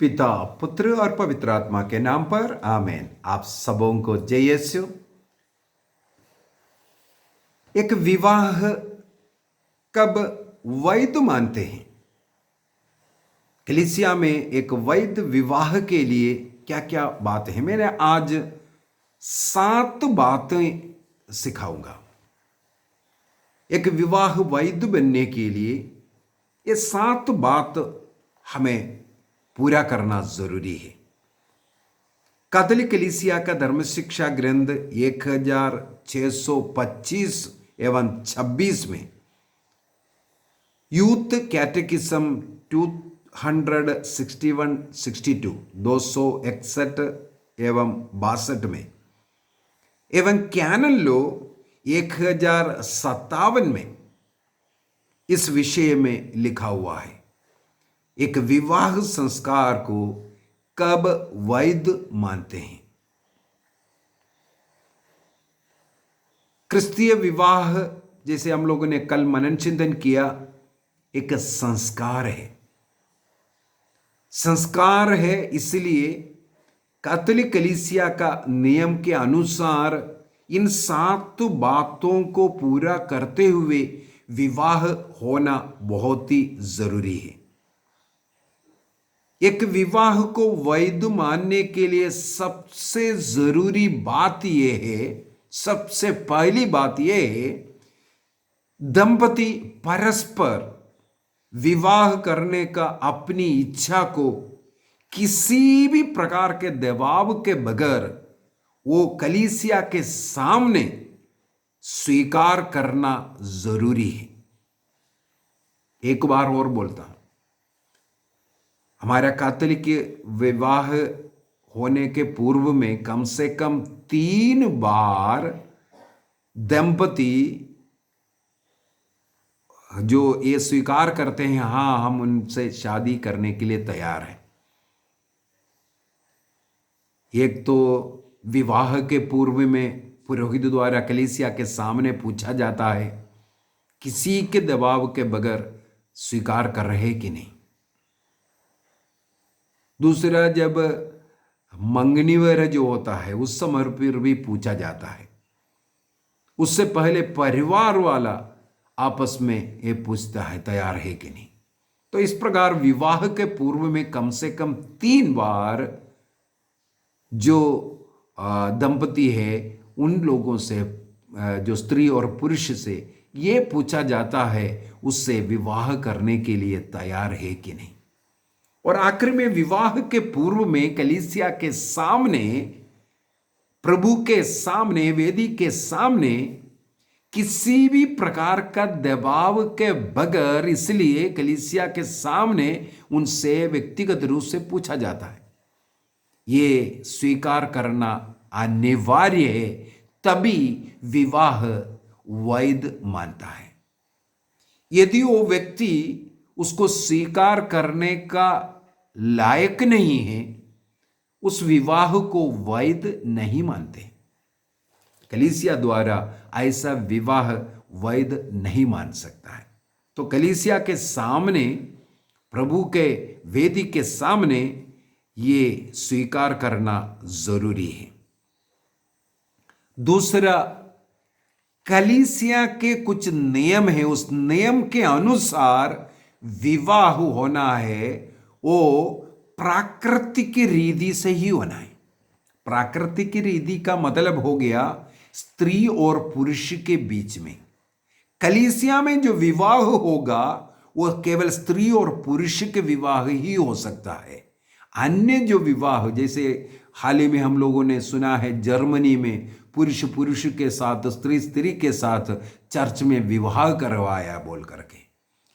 पिता, पुत्र और पवित्र आत्मा के नाम पर आमीन। आप सबों को जय यीशु। एक विवाह कब वैध मानते हैं? कलीसिया में एक वैध विवाह के लिए क्या क्या बात है? मैंने आज 7 बातें सिखाऊंगा। एक विवाह वैध बनने के लिए ये 7 बात हमें पूरा करना जरूरी है। कैथोलिक कलीसिया का धर्म शिक्षा ग्रंथ 1625 एवं 26 में, यूथ कैटेकिज्म 261-62 261 एवं 62 में, एवं कैनन लॉ 1057 में इस विषय में लिखा हुआ है। एक विवाह संस्कार को कब वैध मानते हैं? क्रिस्तीय विवाह, जैसे हम लोगों ने कल मनन चिंतन किया, एक संस्कार है। संस्कार है इसलिए कैथोलिक कलीसिया का नियम के अनुसार इन 7 बातों को पूरा करते हुए विवाह होना बहुत ही जरूरी है। एक विवाह को वैध मानने के लिए सबसे जरूरी बात यह है, सबसे पहली बात यह है, दंपति परस्पर विवाह करने का अपनी इच्छा को किसी भी प्रकार के दबाव के बगैर वो कलीसिया के सामने स्वीकार करना जरूरी है। एक बार और बोलता हूं, हमारा कैथोलिक विवाह होने के पूर्व में कम से कम 3 बार दंपति जो ये स्वीकार करते हैं, हाँ हम उनसे शादी करने के लिए तैयार हैं। एक तो विवाह के पूर्व में पुरोहित द्वारा कलीसिया के सामने पूछा जाता है, किसी के दबाव के बगैर स्वीकार कर रहे कि नहीं। दूसरा, जब मंगनी वगैरह जो होता है उस समय पर भी पूछा जाता है। उससे पहले परिवार वाला आपस में ये पूछता है तैयार है कि नहीं। तो इस प्रकार विवाह के पूर्व में कम से कम 3 बार जो दंपति है उन लोगों से, जो स्त्री और पुरुष से ये पूछा जाता है उससे विवाह करने के लिए तैयार है कि नहीं। और आखिर में विवाह के पूर्व में कलीसिया के सामने, प्रभु के सामने, वेदी के सामने किसी भी प्रकार का दबाव के बगैर, इसलिए कलीसिया के सामने उनसे व्यक्तिगत रूप से पूछा जाता है। ये स्वीकार करना अनिवार्य है, तभी विवाह वैध मानता है। यदि वो व्यक्ति उसको स्वीकार करने का लायक नहीं है, उस विवाह को वैध नहीं मानते। कलीसिया द्वारा ऐसा विवाह वैध नहीं मान सकता है। तो कलीसिया के सामने, प्रभु के वेदी के सामने ये स्वीकार करना जरूरी है। दूसरा, कलीसिया के कुछ नियम है, उस नियम के अनुसार विवाह होना है, वो प्राकृतिक रीति से ही होना है। प्राकृतिक रीति का मतलब हो गया स्त्री और पुरुष के बीच में। कलीसिया में जो विवाह होगा वो केवल स्त्री और पुरुष के विवाह ही हो सकता है। अन्य जो विवाह, जैसे हाल ही में हम लोगों ने सुना है जर्मनी में पुरुष पुरुष के साथ, स्त्री स्त्री के साथ चर्च में विवाह करवाया बोल करके,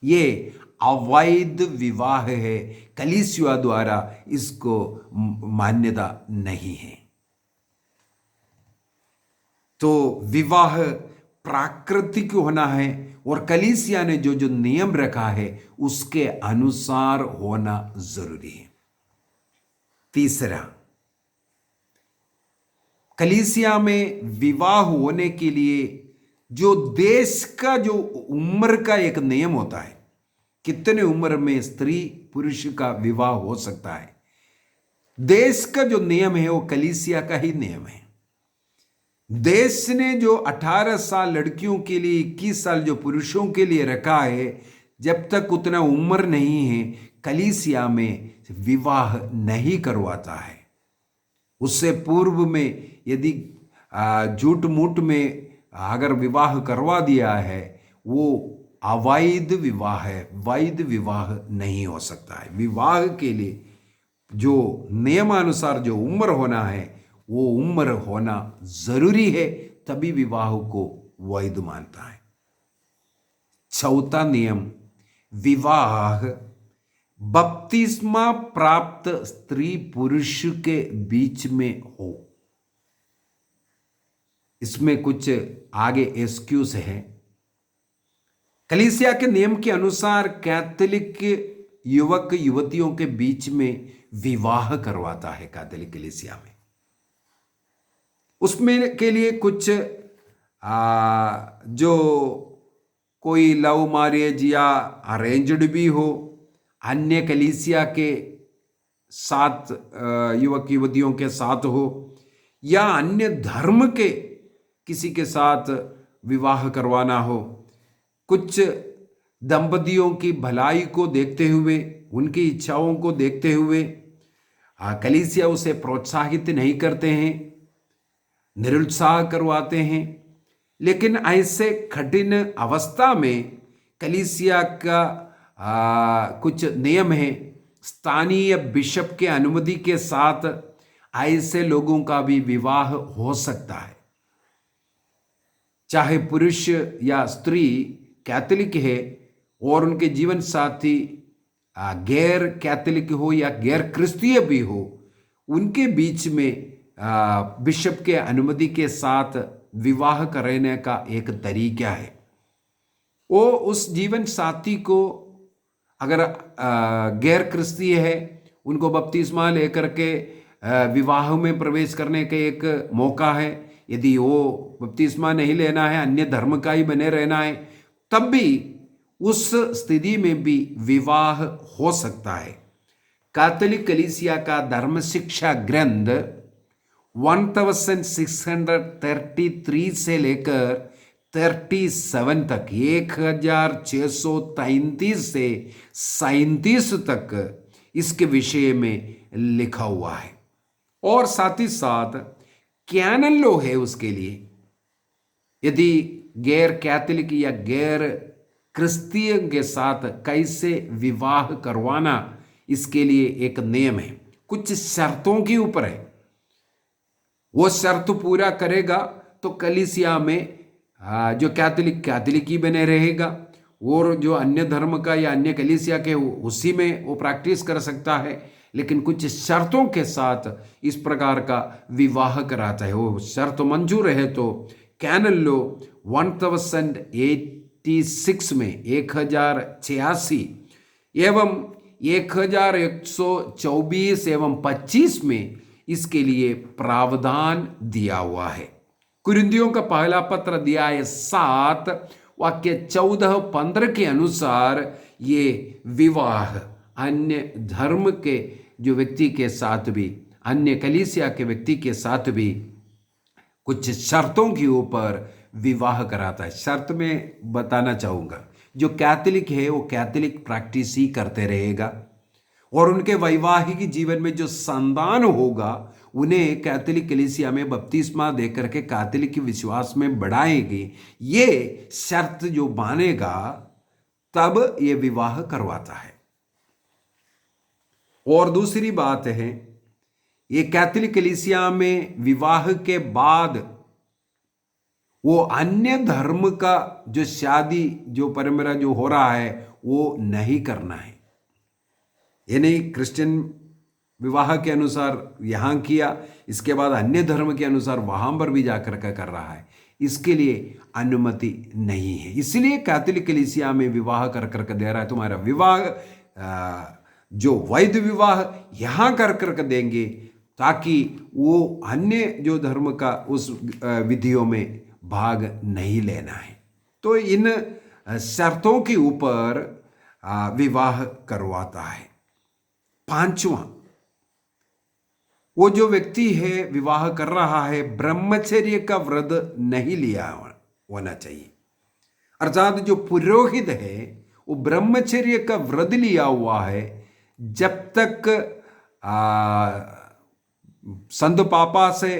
ये अवैध विवाह है। कलीसिया द्वारा इसको मान्यता नहीं है। तो विवाह प्राकृतिक होना है और कलीसिया ने जो जो नियम रखा है उसके अनुसार होना जरूरी है। तीसरा, कलीसिया में विवाह होने के लिए जो देश का जो उम्र का एक नियम होता है, कितने उम्र में स्त्री पुरुष का विवाह हो सकता है, देश का जो नियम है वो कलीसिया का ही नियम है। देश ने जो 18 साल लड़कियों के लिए, 21 साल जो पुरुषों के लिए रखा है, जब तक उतना उम्र नहीं है कलीसिया में विवाह नहीं करवाता है। उससे पूर्व में यदि झूठ मूठ में अगर विवाह करवा दिया है वो अवैध विवाह है, वैध विवाह नहीं हो सकता है। विवाह के लिए जो नियमानुसार जो उम्र होना है वो उम्र होना जरूरी है, तभी विवाह को वैध मानता है। चौथा नियम, विवाह बपतिस्मा प्राप्त स्त्री पुरुष के बीच में हो। इसमें कुछ आगे एक्सक्यूज है। कलीसिया के नियम के अनुसार कैथोलिक युवक युवतियों के बीच में विवाह करवाता है कैथोलिक कलीसिया में। उसमें के लिए कुछ जो कोई लव मैरिज या अरेंज्ड भी हो, अन्य कलीसिया के साथ युवक युवतियों के साथ हो, या अन्य धर्म के किसी के साथ विवाह करवाना हो, कुछ दंपतियों की भलाई को देखते हुए, उनकी इच्छाओं को देखते हुए कलीसिया उसे प्रोत्साहित नहीं करते हैं, निरुत्साह करवाते हैं। लेकिन ऐसे कठिन अवस्था में कलीसिया का कुछ नियम है। स्थानीय बिशप के अनुमति के साथ ऐसे लोगों का भी विवाह हो सकता है, चाहे पुरुष या स्त्री कैथोलिक है और उनके जीवन साथी गैर कैथोलिक हो या गैर क्रिस्तीय भी हो, उनके बीच में बिशप के अनुमति के साथ विवाह करने का एक तरीका है। वो उस जीवन साथी को अगर गैर क्रिस्तीय है, उनको बपतिस्मा लेकर के विवाह में प्रवेश करने का एक मौका है। यदि वो बपतिस्मा नहीं लेना है, अन्य धर्म का ही बने रहना है, तब भी उस स्थिति में भी विवाह हो सकता है। कैथोलिक कलीसिया का धर्म शिक्षा ग्रंथ 1633 से लेकर 37 तक, 1633 से 37 तक इसके विषय में लिखा हुआ है। और साथ ही साथ कैनन लॉ है उसके लिए। यदि गैर कैथोलिक या गैर क्रिस्तीय के साथ कैसे विवाह करवाना, इसके लिए एक नियम है, कुछ शर्तों के ऊपर है। वो शर्त पूरा करेगा तो कलीसिया में जो कैथोलिक ही बने रहेगा, और जो अन्य धर्म का या अन्य कलीसिया के उसी में वो प्रैक्टिस कर सकता है। लेकिन कुछ शर्तों के साथ इस प्रकार का विवाह कराता है। वो शर्त मंजूर है तो कैनन लॉ 1086 में 1086 एवं 1124 एवं 25 में इसके लिए प्रावधान दिया हुआ है। कुरिन्थियों का पहला पत्र अध्याय 7 वाक्य 14-15 के अनुसार ये विवाह अन्य धर्म के जो व्यक्ति के साथ भी, अन्य कलीसिया के व्यक्ति के साथ भी कुछ शर्तों के ऊपर विवाह कराता है। शर्त में बताना चाहूँगा, जो कैथोलिक है वो कैथोलिक प्रैक्टिस ही करते रहेगा, और उनके वैवाहिक जीवन में जो संतान होगा उन्हें कैथोलिक कलीसिया में बपतिस्मा देकर के कैथोलिक विश्वास में बढ़ाएगी। ये शर्त जो मानेगा तब ये विवाह करवाता है। और दूसरी बात है, ये कैथोलिक कलीसिया में विवाह के बाद वो अन्य धर्म का जो शादी जो परंपरा जो हो रहा है वो नहीं करना है। ये नहीं क्रिश्चियन विवाह के अनुसार यहाँ किया, इसके बाद अन्य धर्म के अनुसार वहां पर भी जाकर कर रहा है, इसके लिए अनुमति नहीं है। इसलिए कैथोलिक कलीसिया में विवाह कर दे रहा है। तुम्हारा विवाह जो वैध विवाह यहाँ कर देंगे, ताकि वो अन्य जो धर्म का उस विधियों में भाग नहीं लेना है। तो इन शर्तों के ऊपर विवाह करवाता है। पांचवा, वो जो व्यक्ति है विवाह कर रहा है ब्रह्मचर्य का व्रत नहीं लिया होना चाहिए। अर्थात जो पुरोहित है वो ब्रह्मचर्य का व्रत लिया हुआ है, जब तक संत पापा से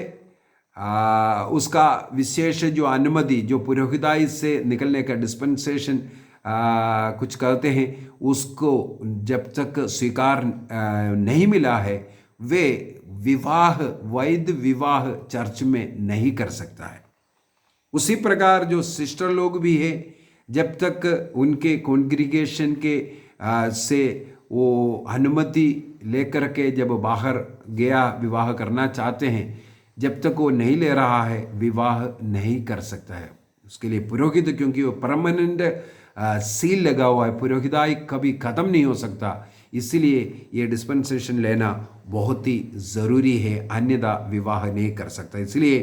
उसका विशेष जो अनुमति, जो पुरोहिताई से निकलने का डिस्पेंसेशन कुछ कहते हैं, उसको जब तक स्वीकार नहीं मिला है, वे विवाह, वैध विवाह चर्च में नहीं कर सकता है। उसी प्रकार जो सिस्टर लोग भी है, जब तक उनके कॉन्ग्रीगेशन के से वो अनुमति लेकर के जब बाहर गया विवाह करना चाहते हैं, जब तक वो नहीं ले रहा है विवाह नहीं कर सकता है। उसके लिए पुरोहित, क्योंकि वो परमानेंट सील लगा हुआ है, पुरोहिताई कभी ख़त्म नहीं हो सकता, इसलिए ये डिस्पेंसेशन लेना बहुत ही ज़रूरी है, अन्यथा विवाह नहीं कर सकता। इसलिए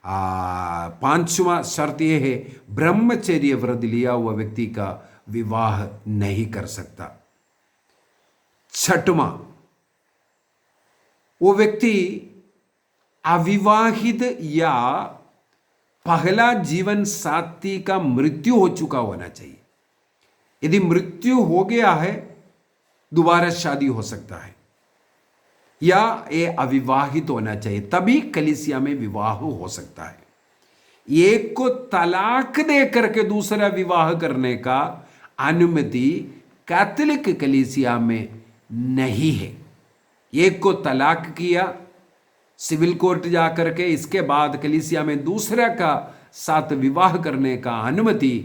पांचवा शर्त यह है, ब्रह्मचर्य व्रत लिया हुआ व्यक्ति का विवाह नहीं कर सकता। छठवां, वो व्यक्ति अविवाहित या पहला जीवन साथी का मृत्यु हो चुका होना चाहिए। यदि मृत्यु हो गया है दोबारा शादी हो सकता है, या ये अविवाहित होना चाहिए, तभी कलीसिया में विवाह हो सकता है। एक को तलाक दे करके दूसरा विवाह करने का अनुमति कैथोलिक कलीसिया में नहीं है। एक को तलाक किया सिविल कोर्ट जा करके, इसके बाद कलीसिया में दूसरा का साथ विवाह करने का अनुमति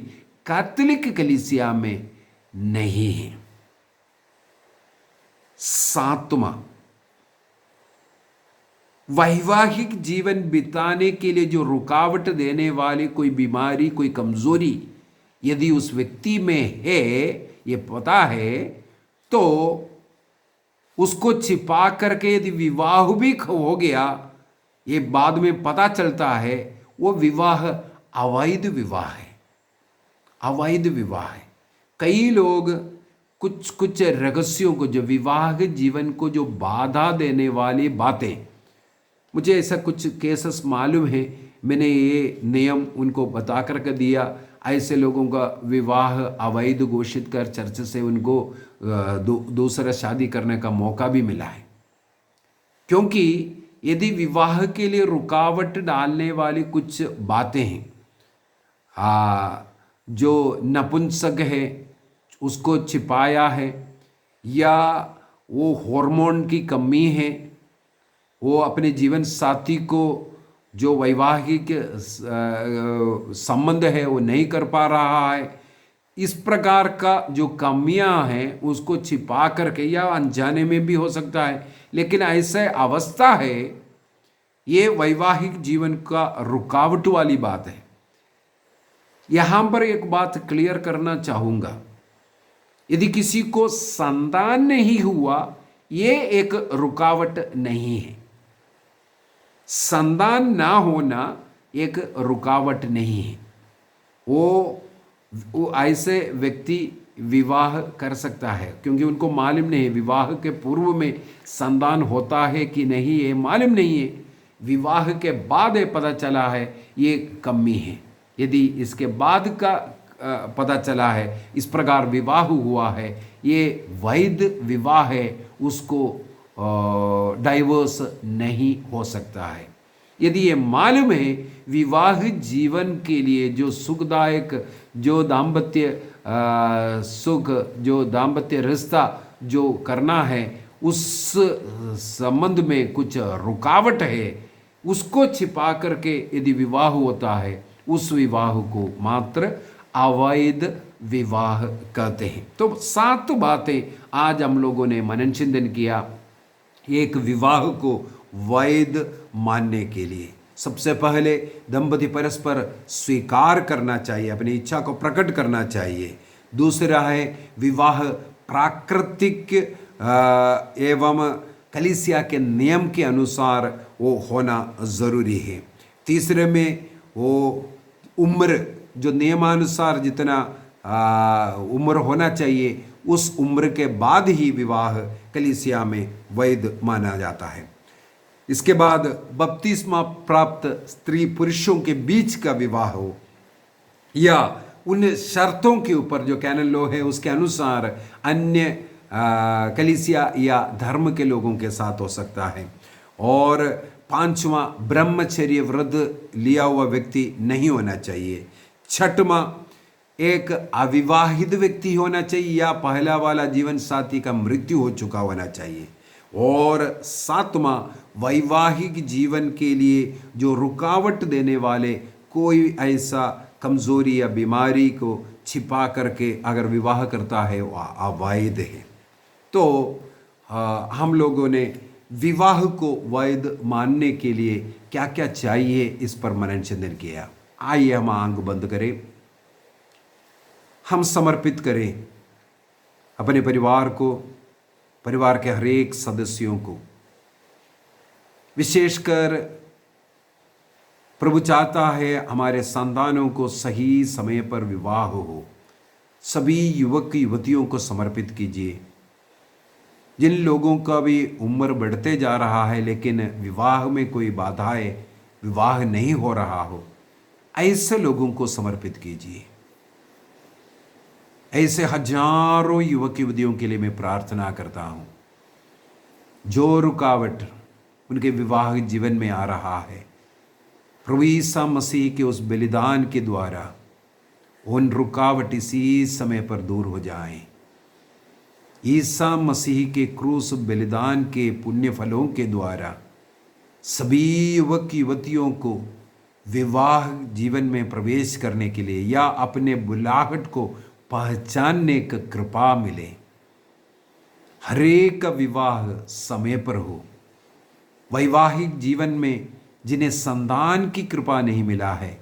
कैथोलिक कलीसिया में नहीं है। सातवां, वैवाहिक जीवन बिताने के लिए जो रुकावट देने वाली कोई बीमारी, कोई कमजोरी यदि उस व्यक्ति में है, ये पता है, तो उसको छिपा करके यदि विवाह भी हो गया, ये बाद में पता चलता है, वो विवाह अवैध विवाह है, अवैध विवाह है। कई लोग कुछ कुछ रहस्यों को, जो विवाह जीवन को जो बाधा देने वाली बातें, मुझे ऐसा कुछ केसेस मालूम है, मैंने ये नियम उनको बता करके दिया, ऐसे लोगों का विवाह अवैध घोषित कर चर्च से उनको दूसरा शादी करने का मौका भी मिला है। क्योंकि यदि विवाह के लिए रुकावट डालने वाली कुछ बातें हैं, जो नपुंसक है उसको छिपाया है, या वो हार्मोन की कमी है, वो अपने जीवन साथी को जो वैवाहिक संबंध है वो नहीं कर पा रहा है, इस प्रकार का जो कमियां हैं उसको छिपा करके, या अनजाने में भी हो सकता है, लेकिन ऐसे अवस्था है, ये वैवाहिक जीवन का रुकावट वाली बात है। यहां पर एक बात क्लियर करना चाहूंगा, यदि किसी को संतान नहीं हुआ, ये एक रुकावट नहीं है। संतान ना होना एक रुकावट नहीं है। वो ऐसे व्यक्ति विवाह कर सकता है, क्योंकि उनको मालूम नहीं है विवाह के पूर्व में संतान होता है कि नहीं, ये मालूम नहीं है। विवाह के बाद ये पता चला है ये कमी है। यदि इसके बाद का पता चला है इस प्रकार विवाह हुआ है, ये वैध विवाह है, उसको डाइवोर्स नहीं हो सकता है। यदि ये मालूम है विवाह जीवन के लिए जो सुखदायक, जो दाम्पत्य सुख, जो दाम्पत्य रिश्ता जो करना है, उस संबंध में कुछ रुकावट है, उसको छिपा करके यदि विवाह होता है, उस विवाह को मात्र अवैध विवाह कहते हैं। तो 7 बातें आज हम लोगों ने मनन चिंतन किया एक विवाह को वैध मानने के लिए। सबसे पहले दंपति परस्पर स्वीकार करना चाहिए, अपनी इच्छा को प्रकट करना चाहिए। दूसरा है विवाह प्राकृतिक एवं कलीसिया के नियम के अनुसार वो होना ज़रूरी है। तीसरे में वो उम्र, जो नियमानुसार जितना उम्र होना चाहिए, उस उम्र के बाद ही विवाह कलीसिया में वैध माना जाता है। इसके बाद बपतिस्मा प्राप्त स्त्री पुरुषों के बीच का विवाह हो या उन शर्तों के ऊपर जो कैनन लॉ है उसके अनुसार अन्य कलीसिया या धर्म के लोगों के साथ हो सकता है। और पांचवा, ब्रह्मचर्य व्रत लिया हुआ व्यक्ति नहीं होना चाहिए। छठवां, एक अविवाहित व्यक्ति होना चाहिए या पहला वाला जीवन साथी का मृत्यु हो चुका होना चाहिए। और सातवां, वैवाहिक जीवन के लिए जो रुकावट देने वाले कोई ऐसा कमजोरी या बीमारी को छिपा करके अगर विवाह करता है वो अवैध है। तो हम लोगों ने विवाह को वैध मानने के लिए क्या क्या चाहिए इस पर मनन चिंतन किया। आइए हम आंख बंद करें, हम समर्पित करें अपने परिवार को, परिवार के हर एक सदस्यों को। विशेषकर प्रभु चाहता है हमारे संतानों को सही समय पर विवाह हो। सभी युवक युवतियों को समर्पित कीजिए। जिन लोगों का भी उम्र बढ़ते जा रहा है लेकिन विवाह में कोई बाधाएं, विवाह नहीं हो रहा हो, ऐसे लोगों को समर्पित कीजिए। ऐसे हजारों युवक युवतियों के लिए मैं प्रार्थना करता हूँ जो रुकावट उनके विवाह जीवन में आ रहा है, प्रभु ईसा मसीह के उस बलिदान के द्वारा उन रुकावट इसी समय पर दूर हो जाएं। ईसा मसीह के क्रूस बलिदान के पुण्य फलों के द्वारा सभी युवक युवतियों को विवाह जीवन में प्रवेश करने के लिए या अपने बुलाहट को पहचानने का कृपा मिले। हरेक का विवाह समय पर हो। वैवाहिक जीवन में जिन्हें संतान की कृपा नहीं मिला है,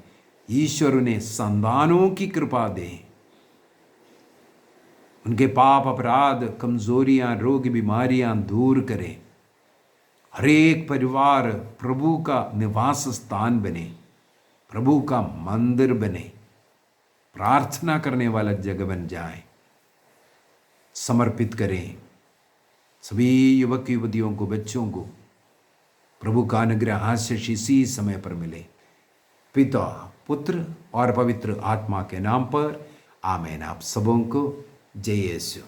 ईश्वर उन्हें संतानों की कृपा दे। उनके पाप अपराध कमजोरियां रोग बीमारियां दूर करे। हरेक परिवार प्रभु का निवास स्थान बने, प्रभु का मंदिर बने, प्रार्थना करने वाला जगह बन जाए। समर्पित करें सभी युवक युवतियों को, बच्चों को। प्रभु का अनुग्रह आशीष इसी समय पर मिले। पिता, पुत्र और पवित्र आत्मा के नाम पर आमीन। आप सबों को जय यीशु।